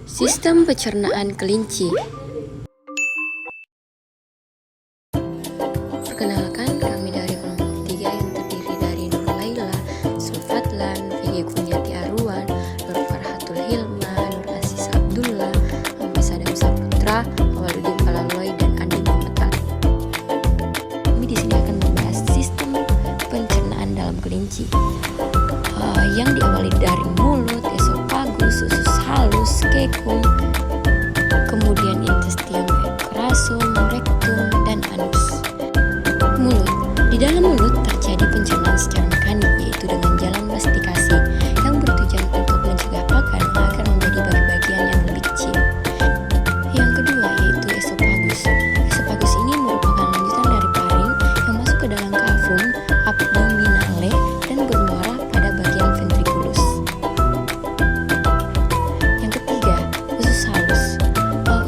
Sistem pencernaan kelinci. Perkenalkan, kami dari kelompok 3 yang terdiri dari Nur Laila, Sulfatlan, VG Kunyati Arwan, Nur Farhatul Hilma, Nur Aziz Abdullah, Ambe Sadam Saputra, Awaludin Palaloy, dan Andi Muhammad Ali. Kami di sini akan membahas sistem pencernaan dalam kelinci, yang diawali dari mulut, esofagus, usus halus, kekung, kemudian intestinum, rasum, rektum, dan anus. Mulut. Di dalam mulut terjadi pencernaan secara mekanik, yaitu dengan jalan mastikasi yang bertujuan untuk mencegah pakan agar menjadi bagian yang lebih kecil. Yang kedua yaitu esofagus. Esofagus ini merupakan lanjutan dari paring yang masuk ke dalam kafum abdominale dan bermuara pada bagian ventriculus. Yang ketiga, usus halus.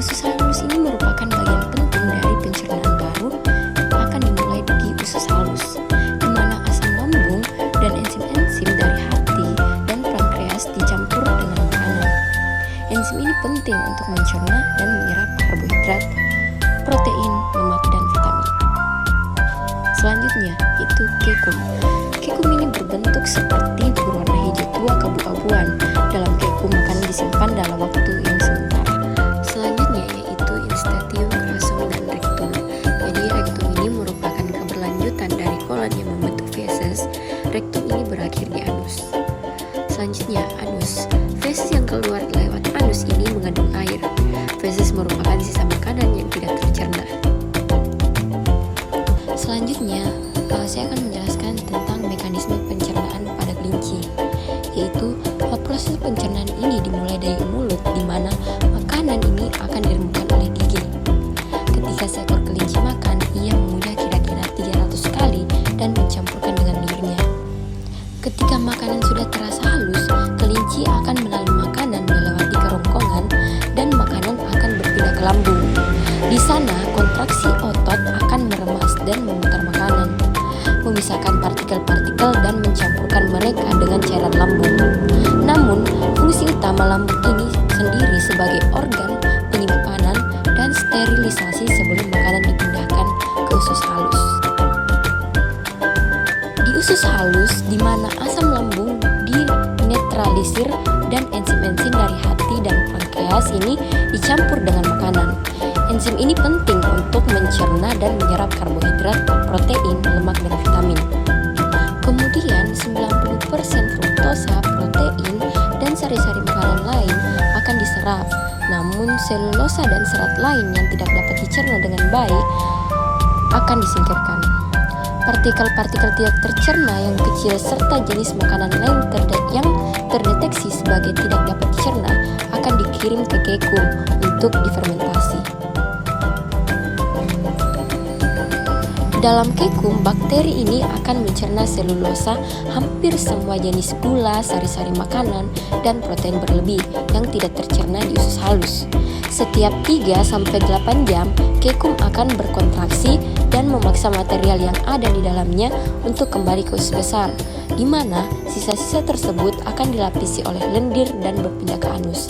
Usus halus ini merupakan bagian penting dari pencernaan baru akan dimulai di usus halus, di mana asam lambung dan enzim-enzim dari hati dan pankreas dicampur dengan makanan. Enzim ini penting untuk mencerna dan menyerap karbohidrat, protein, lemak, dan vitamin. Selanjutnya yaitu kekum. Kekum ini berbentuk seperti berwarna hijau tua keabu-abuan. Dalam kekum makanan disimpan dalam waktu yang sementara. Selanjutnya yaitu intestinum, rasum, dan rektum. Jadi rektum ini merupakan keberlanjutan dari kolon yang membentuk feses. Rektum ini berakhir di anus. Selanjutnya anus. Feses yang keluar lewat anus ini mengandung air. Feses merupakan sisa makanan yang tidak tercerna. Selanjutnya, saya akan menjelaskan tentang mekanisme pencernaan pada kelinci, yaitu proses pencernaan ini dimulai dari mulut, di mana makanan ini akan dirembukan oleh gigi. Ketika seekor kelinci makan, ia mengunyah kira-kira 300 kali dan mencampurkan dengan liurnya. Ketika makanan sudah terasa halus, kelinci akan menahan makanan melewati kerongkongan dan makanan akan berpindah ke lambung. Di sana, kontraksi otot akan meremas dan memutar makanan, memisahkan partikel-partikel dan mencampurkan mereka dengan cairan lambung. Namun, fungsi utama lambung ini sendiri sebagai organ penyimpanan dan sterilisasi sebelum makanan dipindahkan ke usus halus. Di usus halus, di mana asam lambung dinetralisir dan enzim-enzim dari hati dan pankreas ini dicampur dengan makanan. Enzim ini penting untuk mencerna dan menyerap karbohidrat, protein, lemak, dan vitamin. Kemudian 90% fruktosa, protein, dan sari-sari makanan lain akan diserap. Namun selulosa dan serat lain yang tidak dapat dicerna dengan baik akan disingkirkan. Partikel-partikel tidak tercerna yang kecil serta jenis makanan lain yang terdeteksi sebagai tidak dapat dicerna akan dikirim ke kekum untuk difermentasi. Dalam kekum, bakteri ini akan mencerna selulosa, hampir semua jenis gula, sari-sari makanan, dan protein berlebih yang tidak tercerna di usus halus. Setiap 3-8 jam, kekum akan berkontraksi dan memaksa material yang ada di dalamnya untuk kembali ke usus besar, di mana sisa-sisa tersebut akan dilapisi oleh lendir dan berpindah ke anus.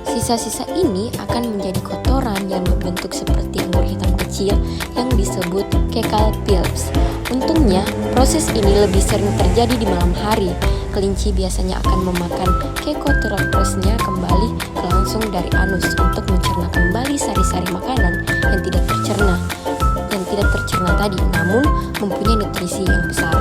Sisa-sisa ini akan menjadi kotoran yang berbentuk seperti anggur hitam kecil yang disebut caecal pills. Untungnya, proses ini lebih sering terjadi di malam hari. Kelinci biasanya akan memakan caecotrophosnya kembali langsung dari anus untuk mencerna kembali sari-sari makanan yang tidak tercerna tadi, namun mempunyai nutrisi yang besar.